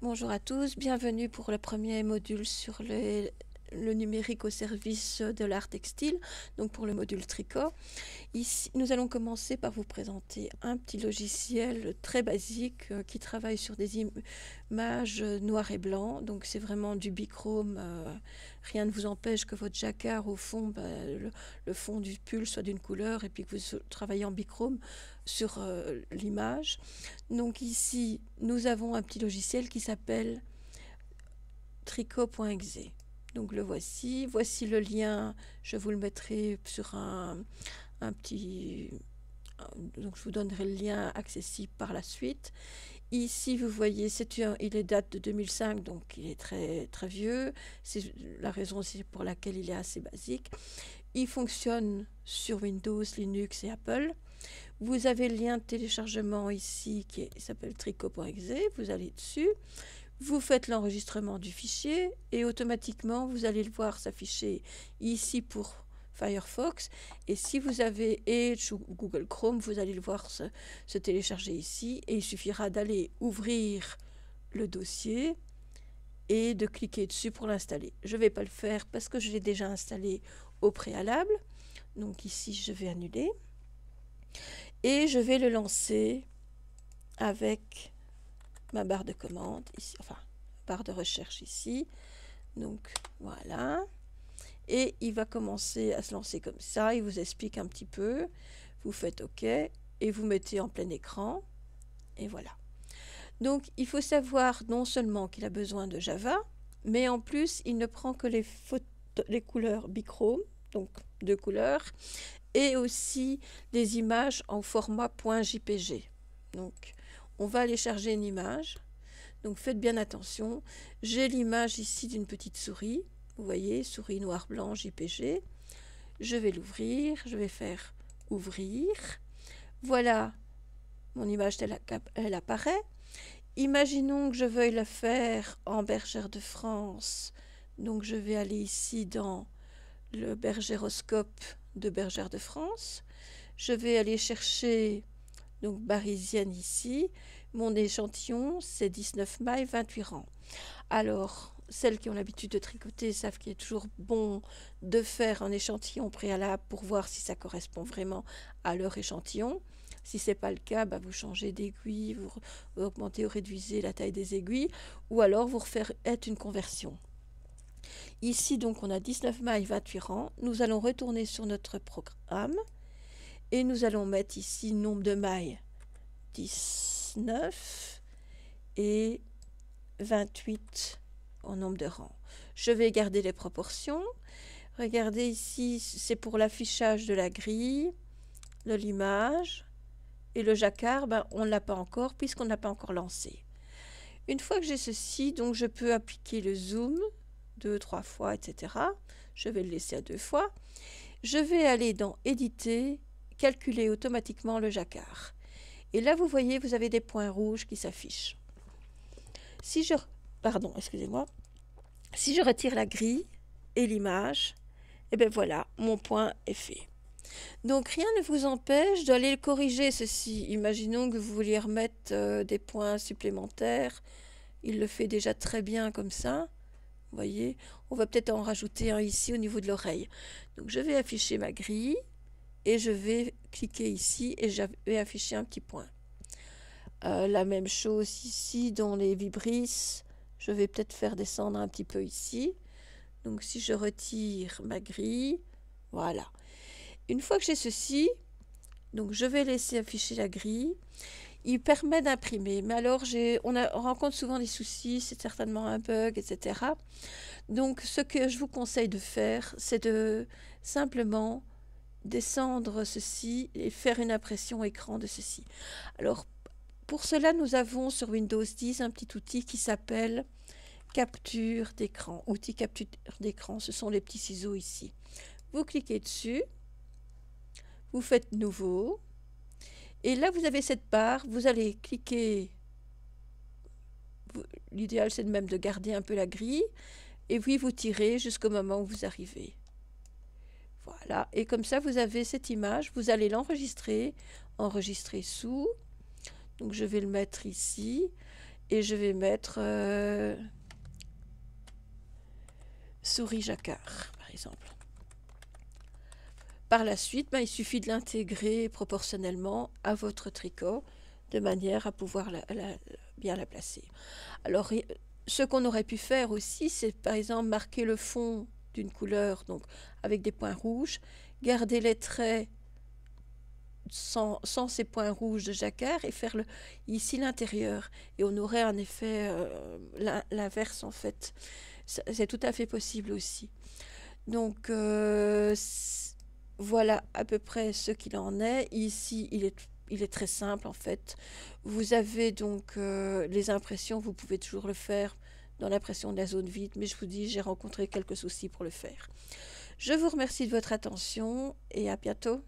Bonjour à tous, bienvenue pour le premier module sur le numérique au service de l'art textile, donc pour le module tricot. Ici, nous allons commencer par vous présenter un petit logiciel très basique qui travaille sur des images noires et blancs, donc c'est vraiment du bichrome. Rien ne vous empêche que votre jacquard au fond, le fond du pull soit d'une couleur et puis que vous travaillez en bichrome sur l'image. Donc ici, nous avons un petit logiciel qui s'appelle tricot.exe. Donc le voici. Voici le lien. Je vous le mettrai sur un petit... Donc je vous donnerai le lien accessible par la suite. Ici, vous voyez, il est date de 2005, donc il est très, très vieux. C'est la raison aussi pour laquelle il est assez basique. Il fonctionne sur Windows, Linux et Apple. Vous avez le lien de téléchargement ici qui s'appelle tricot.exe. Vous allez dessus. Vous faites l'enregistrement du fichier et automatiquement, vous allez le voir s'afficher ici pour Firefox. Et si vous avez Edge ou Google Chrome, vous allez le voir se télécharger ici. Et il suffira d'aller ouvrir le dossier et de cliquer dessus pour l'installer. Je ne vais pas le faire parce que je l'ai déjà installé au préalable. Donc ici, je vais annuler. Et je vais le lancer avec ma barre de commande ici, enfin barre de recherche ici. Donc voilà. Et il va commencer à se lancer comme ça. Il vous explique un petit peu. Vous faites OK et vous mettez en plein écran. Et voilà. Donc il faut savoir non seulement qu'il a besoin de Java, mais en plus il ne prend que les couleurs bichrome, donc 2 couleurs, et aussi des images en format .jpg. Donc on va aller charger une image. Donc faites bien attention. J'ai l'image ici d'une petite souris. Vous voyez, souris noir-blanc JPG. Je vais l'ouvrir. Je vais faire ouvrir. Voilà, mon image elle apparaît. Imaginons que je veuille la faire en bergère de France. Donc je vais aller ici dans le bergéroscope de Bergère de France. Je vais aller chercher donc parisienne ici. Mon échantillon, c'est 19 mailles, 28 rangs. Alors, celles qui ont l'habitude de tricoter savent qu'il est toujours bon de faire un échantillon préalable pour voir si ça correspond vraiment à leur échantillon. Si ce n'est pas le cas, vous changez d'aiguille, vous augmentez ou réduisez la taille des aiguilles, ou alors vous faites une conversion. Ici, donc, on a 19 mailles, 28 rangs. Nous allons retourner sur notre programme et nous allons mettre ici nombre de mailles 19 et 28 en nombre de rangs. Je vais garder les proportions. Regardez ici, c'est pour l'affichage de la grille, de l'image. Et le jacquard, on ne l'a pas encore puisqu'on n'a pas encore lancé. Une fois que j'ai ceci, donc je peux appliquer le zoom 2, 3 fois, etc. Je vais le laisser à 2 fois. Je vais aller dans éditer, calculer automatiquement le jacquard. Et là, vous voyez, vous avez des points rouges qui s'affichent. Si je retire la grille et l'image, et bien voilà, mon point est fait. Donc rien ne vous empêche d'aller corriger ceci. Imaginons que vous vouliez remettre des points supplémentaires. Il le fait déjà très bien comme ça. Vous voyez, on va peut-être en rajouter un ici au niveau de l'oreille. Donc je vais afficher ma grille et je vais cliquer ici et je vais afficher un petit point. La même chose ici dans les vibrisses. Je vais peut-être faire descendre un petit peu ici. Donc si je retire ma grille, voilà. Une fois que j'ai ceci, donc je vais laisser afficher la grille. Il permet d'imprimer, mais alors on rencontre souvent des soucis, c'est certainement un bug, etc. Donc ce que je vous conseille de faire, c'est de simplement descendre ceci et faire une impression écran de ceci. Alors pour cela, nous avons sur Windows 10 un petit outil qui s'appelle capture d'écran. Outil capture d'écran, ce sont les petits ciseaux ici. Vous cliquez dessus, vous faites nouveau, et là vous avez cette barre, vous allez cliquer, l'idéal c'est même de garder un peu la grille, et puis vous tirez jusqu'au moment où vous arrivez. Voilà, et comme ça vous avez cette image, vous allez l'enregistrer, enregistrer sous, donc je vais le mettre ici, et je vais mettre souris jacquard, par exemple. Par la suite, il suffit de l'intégrer proportionnellement à votre tricot de manière à pouvoir bien la placer. Alors, ce qu'on aurait pu faire aussi, c'est par exemple marquer le fond d'une couleur, donc avec des points rouges, garder les traits sans ces points rouges de jacquard et faire ici l'intérieur. Et on aurait un effet l'inverse en fait. C'est tout à fait possible aussi. Donc, voilà à peu près ce qu'il en est. Ici, il est très simple en fait. Vous avez donc les impressions, vous pouvez toujours le faire dans l'impression de la zone vide, mais je vous dis, j'ai rencontré quelques soucis pour le faire. Je vous remercie de votre attention et à bientôt.